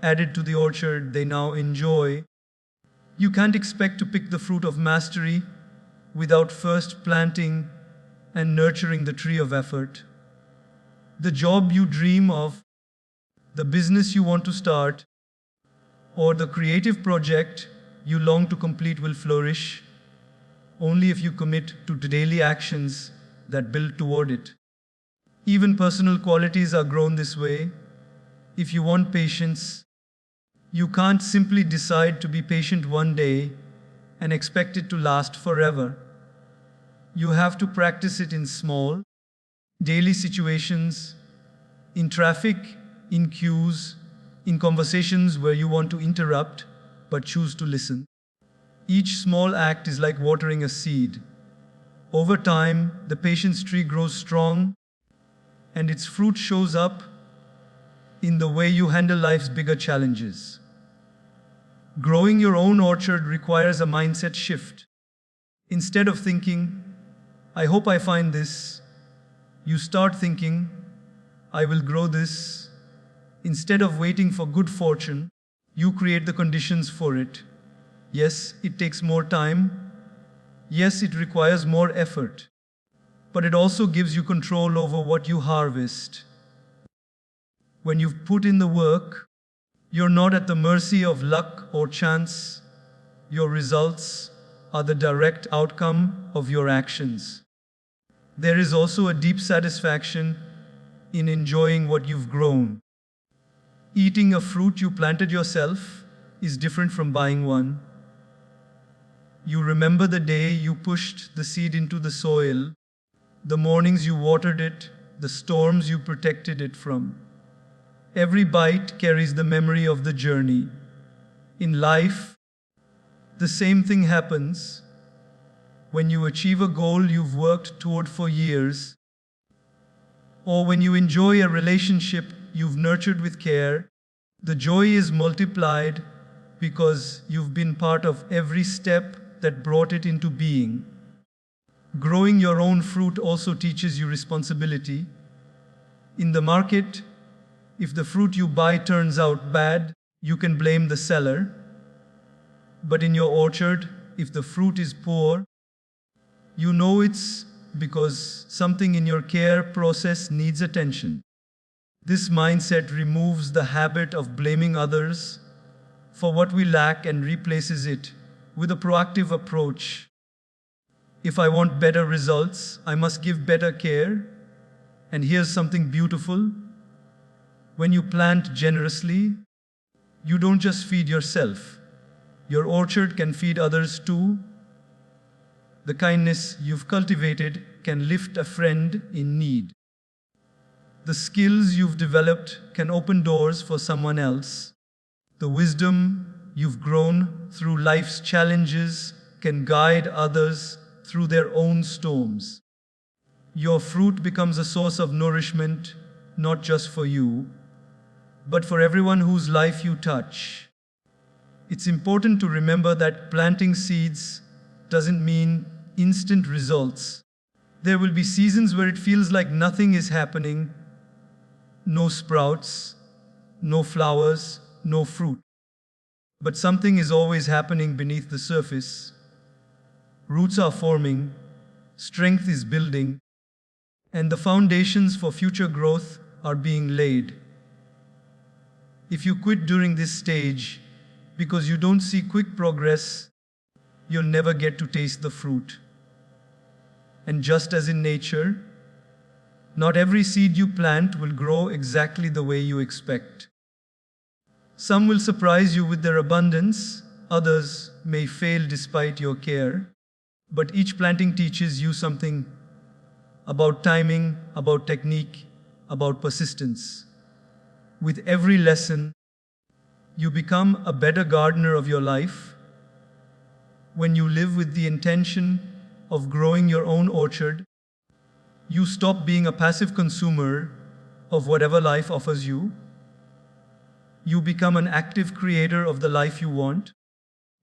added to the orchard they now enjoy. You can't expect to pick the fruit of mastery without first planting and nurturing the tree of effort. The job you dream of, the business you want to start, or the creative project you long to complete will flourish only if you commit to daily actions that build toward it. Even personal qualities are grown this way. If you want patience, you can't simply decide to be patient one day and expect it to last forever. You have to practice it in small, daily situations, in traffic, in queues, in conversations where you want to interrupt but choose to listen. Each small act is like watering a seed. Over time, the patience tree grows strong, and its fruit shows up in the way you handle life's bigger challenges. Growing your own orchard requires a mindset shift. Instead of thinking, I hope I find this, you start thinking, I will grow this. Instead of waiting for good fortune, you create the conditions for it. Yes, it takes more time. Yes, it requires more effort. But it also gives you control over what you harvest. When you've put in the work, you're not at the mercy of luck or chance. Your results are the direct outcome of your actions. There is also a deep satisfaction in enjoying what you've grown. Eating a fruit you planted yourself is different from buying one. You remember the day you pushed the seed into the soil, the mornings you watered it, the storms you protected it from. Every bite carries the memory of the journey. In life, the same thing happens. When you achieve a goal you've worked toward for years, or when you enjoy a relationship you've nurtured with care, the joy is multiplied because you've been part of every step that brought it into being. Growing your own fruit also teaches you responsibility. In the market, if the fruit you buy turns out bad, you can blame the seller. But in your orchard, if the fruit is poor, you know it's because something in your care process needs attention. This mindset removes the habit of blaming others for what we lack and replaces it with a proactive approach. If I want better results, I must give better care. And here's something beautiful. When you plant generously, you don't just feed yourself. Your orchard can feed others too. The kindness you've cultivated can lift a friend in need. The skills you've developed can open doors for someone else. The wisdom you've grown through life's challenges can guide others through their own storms. Your fruit becomes a source of nourishment, not just for you, but for everyone whose life you touch. It's important to remember that planting seeds doesn't mean instant results. There will be seasons where it feels like nothing is happening. No sprouts, no flowers, no fruit. But something is always happening beneath the surface. Roots are forming, strength is building, and the foundations for future growth are being laid. If you quit during this stage because you don't see quick progress, you'll never get to taste the fruit. And just as in nature, not every seed you plant will grow exactly the way you expect. Some will surprise you with their abundance, others may fail despite your care, but each planting teaches you something about timing, about technique, about persistence. With every lesson, you become a better gardener of your life. When you live with the intention of growing your own orchard, you stop being a passive consumer of whatever life offers you. You become an active creator of the life you want.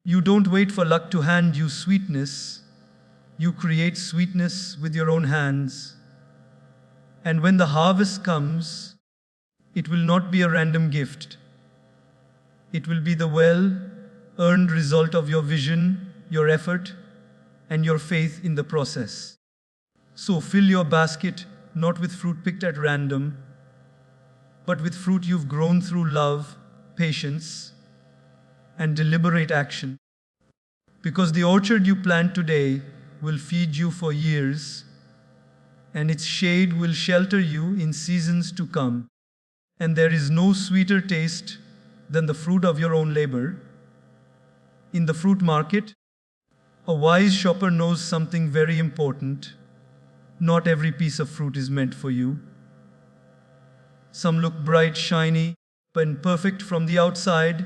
You don't wait for luck to hand you sweetness. You create sweetness with your own hands. And when the harvest comes, it will not be a random gift. It will be the well-earned result of your vision, your effort, and your faith in the process. So fill your basket not with fruit picked at random, but with fruit you've grown through love, patience, and deliberate action. Because the orchard you plant today will feed you for years, and its shade will shelter you in seasons to come. And there is no sweeter taste than the fruit of your own labor. In the fruit market, a wise shopper knows something very important. Not every piece of fruit is meant for you. Some look bright, shiny, and perfect from the outside,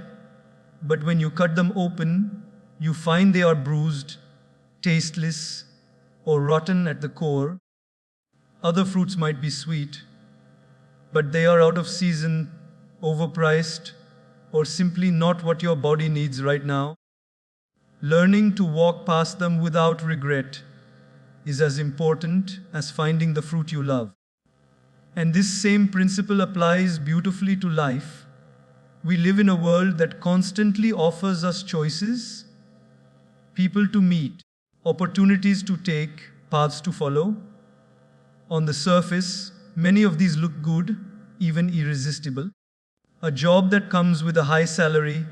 but when you cut them open, you find they are bruised, tasteless, or rotten at the core. Other fruits might be sweet, but they are out of season, overpriced, or simply not what your body needs right now. Learning to walk past them without regret is as important as finding the fruit you love. And this same principle applies beautifully to life. We live in a world that constantly offers us choices, people to meet, opportunities to take, paths to follow. On the surface, many of these look good, even irresistible. A job that comes with a high salary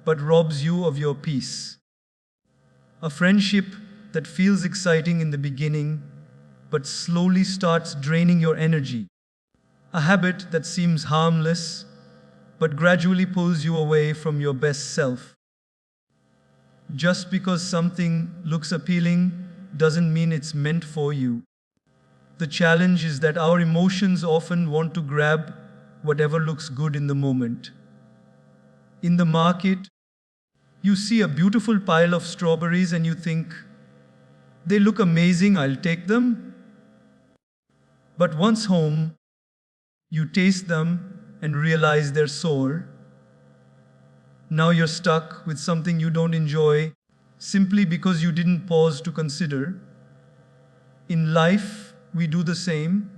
but robs you of your peace. A friendship that feels exciting in the beginning but slowly starts draining your energy. A habit that seems harmless but gradually pulls you away from your best self. Just because something looks appealing doesn't mean it's meant for you. The challenge is that our emotions often want to grab whatever looks good in the moment. In the market, you see a beautiful pile of strawberries and you think, they look amazing, I'll take them. But once home, you taste them and realize they're sour. Now you're stuck with something you don't enjoy simply because you didn't pause to consider. In life, we do the same.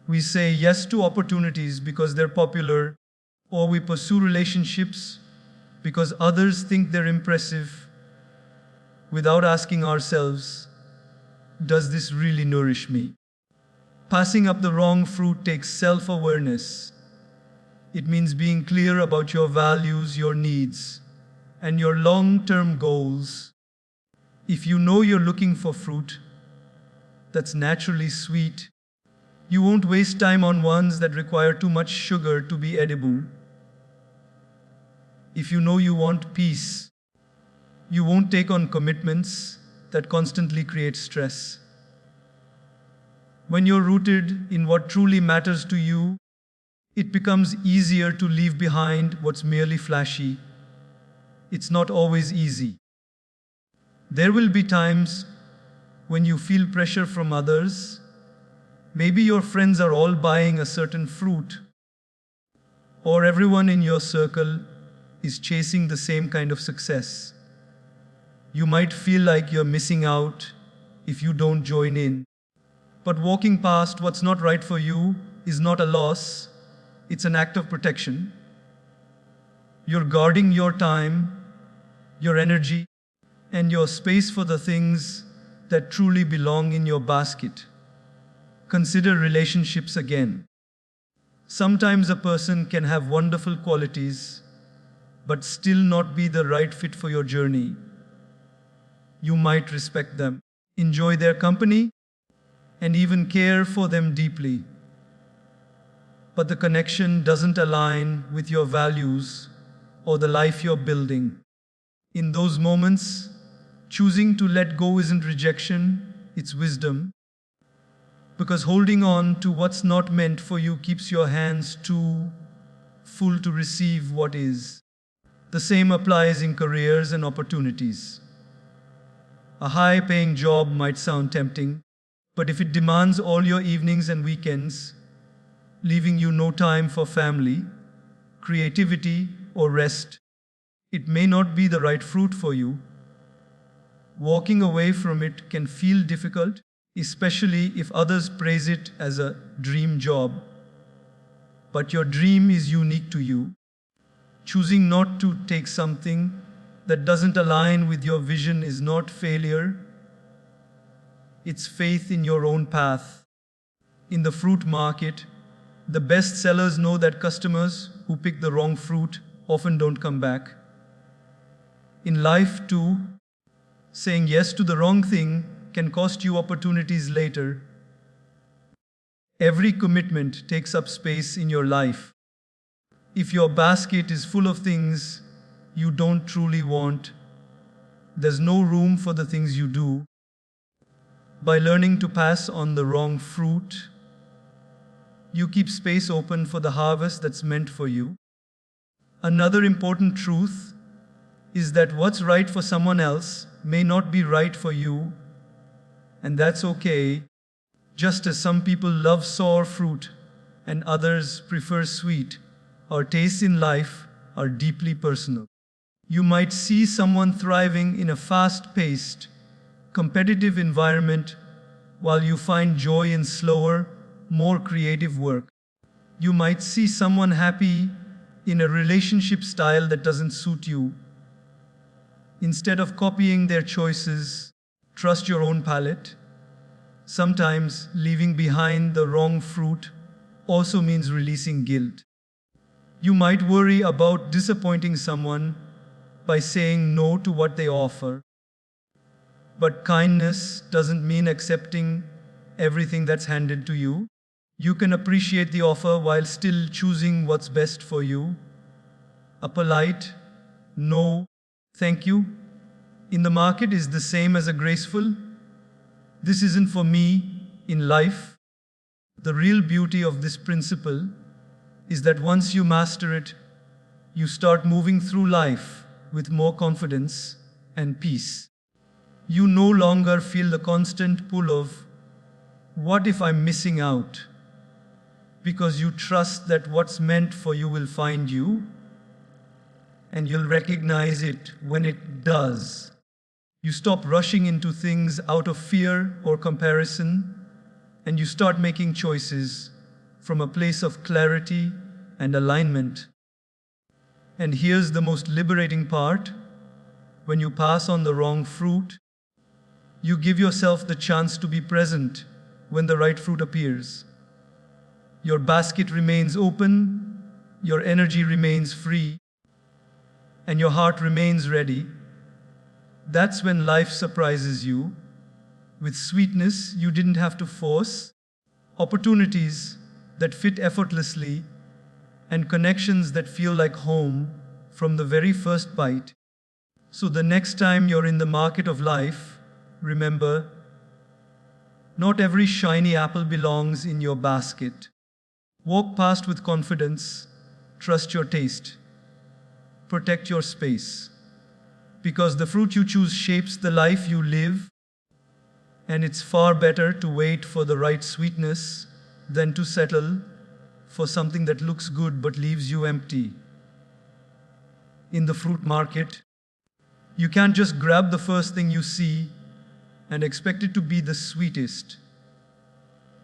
We say yes to opportunities because they're popular, or we pursue relationships because others think they're impressive, without asking ourselves, does this really nourish me? Passing up the wrong fruit takes self-awareness. It means being clear about your values, your needs, and your long-term goals. If you know you're looking for fruit that's naturally sweet, you won't waste time on ones that require too much sugar to be edible. If you know you want peace, you won't take on commitments that constantly create stress. When you're rooted in what truly matters to you, it becomes easier to leave behind what's merely flashy. It's not always easy. There will be times when you feel pressure from others. Maybe your friends are all buying a certain fruit, or everyone in your circle is chasing the same kind of success. You might feel like you're missing out if you don't join in. But walking past what's not right for you is not a loss, it's an act of protection. You're guarding your time, your energy, and your space for the things that truly belong in your basket. Consider relationships again. Sometimes a person can have wonderful qualities, but still not be the right fit for your journey. You might respect them, enjoy their company, and even care for them deeply. But the connection doesn't align with your values or the life you're building. In those moments, choosing to let go isn't rejection, it's wisdom. Because holding on to what's not meant for you keeps your hands too full to receive what is. The same applies in careers and opportunities. A high-paying job might sound tempting, but if it demands all your evenings and weekends, leaving you no time for family, creativity, or rest, it may not be the right fruit for you. Walking away from it can feel difficult, especially if others praise it as a dream job. But your dream is unique to you. Choosing not to take something that doesn't align with your vision is not failure. It's faith in your own path. In the fruit market, the best sellers know that customers who pick the wrong fruit often don't come back. In life too, saying yes to the wrong thing can cost you opportunities later. Every commitment takes up space in your life. If your basket is full of things you don't truly want, there's no room for the things you do. By learning to pass on the wrong fruit, you keep space open for the harvest that's meant for you. Another important truth is that what's right for someone else may not be right for you, and that's okay. Just as some people love sour fruit and others prefer sweet, our tastes in life are deeply personal. You might see someone thriving in a fast-paced, competitive environment while you find joy in slower, more creative work. You might see someone happy in a relationship style that doesn't suit you. Instead of copying their choices, trust your own palate. Sometimes leaving behind the wrong fruit also means releasing guilt. You might worry about disappointing someone by saying no to what they offer. But kindness doesn't mean accepting everything that's handed to you. You can appreciate the offer while still choosing what's best for you. A polite no, thank you in the market is the same as a graceful "this isn't for me" in life. The real beauty of this principle is that once you master it, you start moving through life with more confidence and peace. You no longer feel the constant pull of, "What if I'm missing out?" because you trust that what's meant for you will find you, and you'll recognize it when it does. You stop rushing into things out of fear or comparison, and you start making choices from a place of clarity and alignment. And here's the most liberating part. When you pass on the wrong fruit, you give yourself the chance to be present when the right fruit appears. Your basket remains open, your energy remains free, and your heart remains ready. That's when life surprises you with sweetness you didn't have to force, opportunities that fit effortlessly, and connections that feel like home from the very first bite. So the next time you're in the market of life, remember, not every shiny apple belongs in your basket. Walk past with confidence, trust your taste, protect your space, because the fruit you choose shapes the life you live, and it's far better to wait for the right sweetness than to settle for something that looks good but leaves you empty. In the fruit market, you can't just grab the first thing you see and expect it to be the sweetest.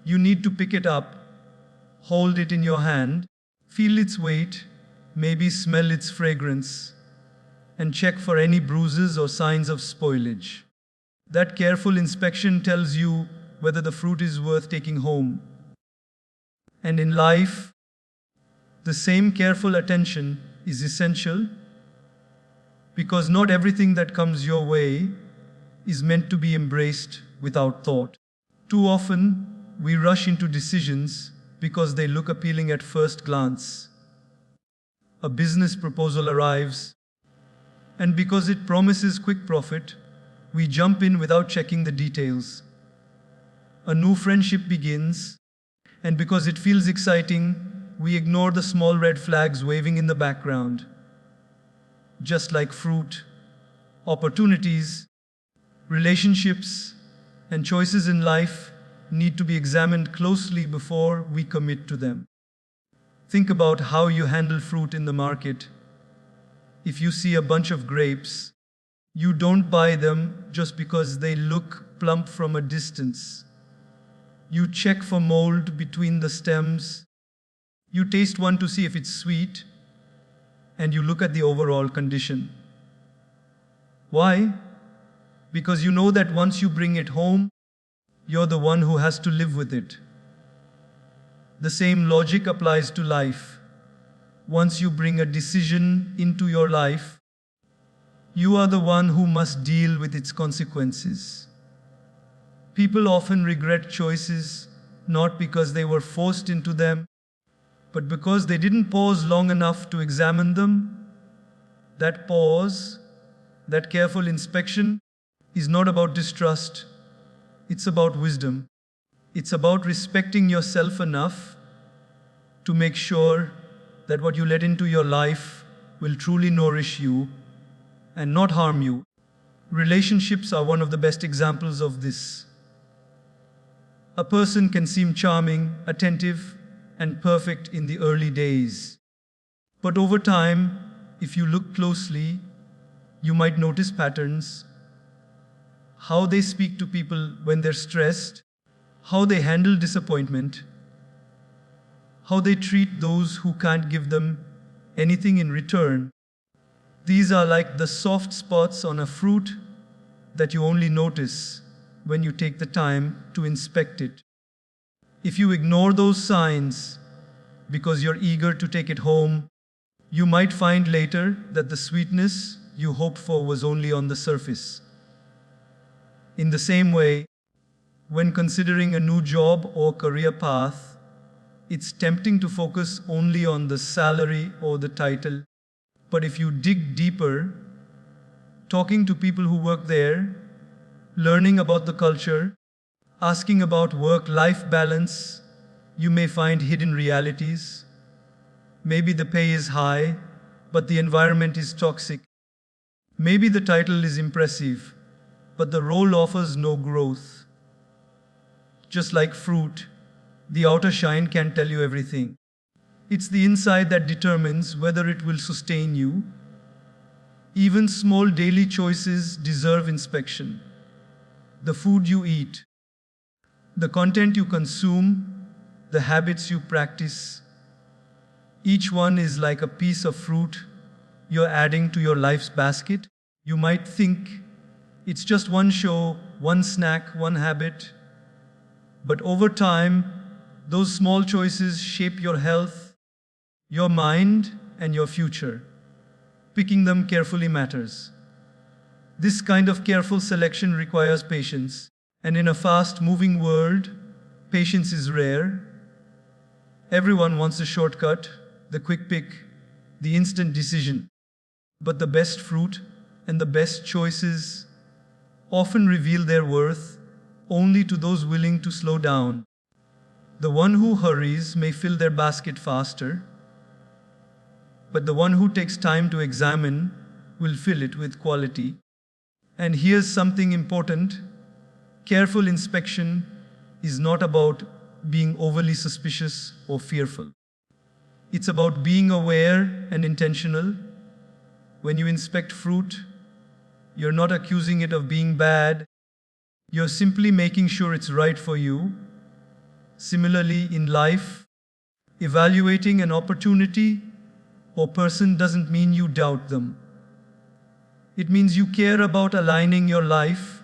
You need to pick it up, hold it in your hand, feel its weight, maybe smell its fragrance, and check for any bruises or signs of spoilage. That careful inspection tells you whether the fruit is worth taking home. And in life, the same careful attention is essential, because not everything that comes your way is meant to be embraced without thought. Too often, we rush into decisions because they look appealing at first glance. A business proposal arrives, and because it promises quick profit, we jump in without checking the details. A new friendship begins, and because it feels exciting, we ignore the small red flags waving in the background. Just like fruit, opportunities, relationships, and choices in life need to be examined closely before we commit to them. Think about how you handle fruit in the market. If you see a bunch of grapes, you don't buy them just because they look plump from a distance. You check for mold between the stems. You taste one to see if it's sweet, and you look at the overall condition. Why? Because you know that once you bring it home, you're the one who has to live with it. The same logic applies to life. Once you bring a decision into your life, you are the one who must deal with its consequences. People often regret choices not because they were forced into them, but because they didn't pause long enough to examine them. That pause, that careful inspection, is not about distrust, it's about wisdom. It's about respecting yourself enough to make sure that what you let into your life will truly nourish you and not harm you. Relationships are one of the best examples of this. A person can seem charming, attentive, and perfect in the early days. But over time, if you look closely, you might notice patterns. How they speak to people when they're stressed, how they handle disappointment, how they treat those who can't give them anything in return. These are like the soft spots on a fruit that you only notice when you take the time to inspect it. If you ignore those signs because you're eager to take it home, you might find later that the sweetness you hoped for was only on the surface. In the same way, when considering a new job or career path, it's tempting to focus only on the salary or the title. But if you dig deeper, talking to people who work there, learning about the culture, asking about work-life balance, you may find hidden realities. Maybe the pay is high, but the environment is toxic. Maybe the title is impressive, but the role offers no growth. Just like fruit, the outer shine can't tell you everything. It's the inside that determines whether it will sustain you. Even small daily choices deserve inspection. The food you eat, the content you consume, the habits you practice. Each one is like a piece of fruit you're adding to your life's basket. You might think it's just one show, one snack, one habit. But over time, those small choices shape your health, your mind, and your future. Picking them carefully matters. This kind of careful selection requires patience, and in a fast moving world, patience is rare. Everyone wants a shortcut, the quick pick, the instant decision. But the best fruit and the best choices often reveal their worth only to those willing to slow down. The one who hurries may fill their basket faster, but the one who takes time to examine will fill it with quality. And here's something important: careful inspection is not about being overly suspicious or fearful. It's about being aware and intentional. When you inspect fruit, you're not accusing it of being bad, you're simply making sure it's right for you. Similarly, in life, evaluating an opportunity or person doesn't mean you doubt them. It means you care about aligning your life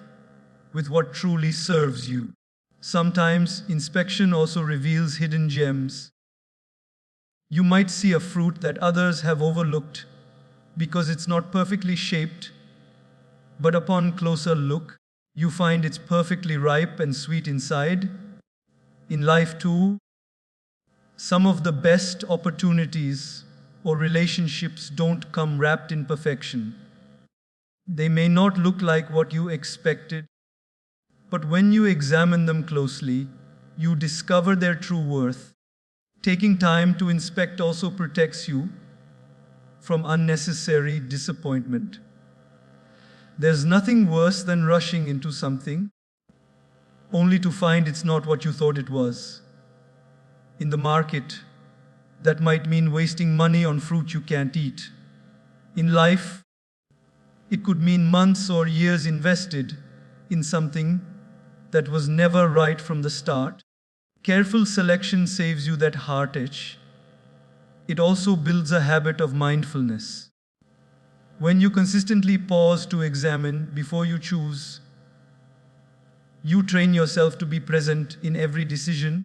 with what truly serves you. Sometimes inspection also reveals hidden gems. You might see a fruit that others have overlooked because it's not perfectly shaped, but upon closer look, you find it's perfectly ripe and sweet inside. In life too, some of the best opportunities or relationships don't come wrapped in perfection. They may not look like what you expected, but when you examine them closely, you discover their true worth. Taking time to inspect also protects you from unnecessary disappointment. There's nothing worse than rushing into something only to find it's not what you thought it was. In the market, that might mean wasting money on fruit you can't eat. In life, it could mean months or years invested in something that was never right from the start. Careful selection saves you that heartache. It also builds a habit of mindfulness. When you consistently pause to examine before you choose, you train yourself to be present in every decision.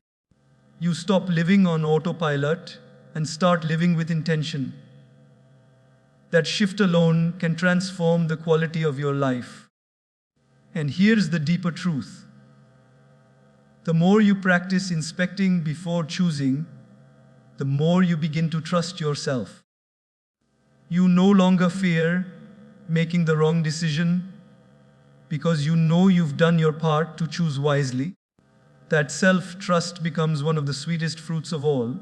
You stop living on autopilot and start living with intention. That shift alone can transform the quality of your life. And here's the deeper truth: the more you practice inspecting before choosing, the more you begin to trust yourself. You no longer fear making the wrong decision because you know you've done your part to choose wisely. That self-trust becomes one of the sweetest fruits of all.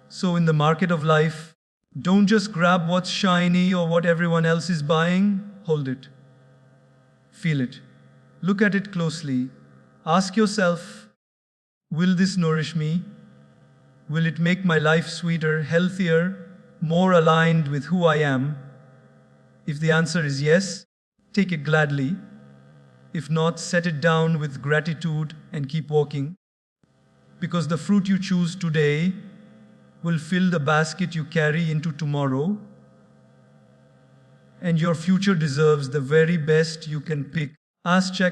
So in the market of life, don't just grab what's shiny or what everyone else is buying. Hold it. Feel it. Look at it closely. Ask yourself, will this nourish me? Will it make my life sweeter, healthier, more aligned with who I am? If the answer is yes, take it gladly. If not, set it down with gratitude and keep walking. Because the fruit you choose today will fill the basket you carry into tomorrow, and your future deserves the very best you can pick. Check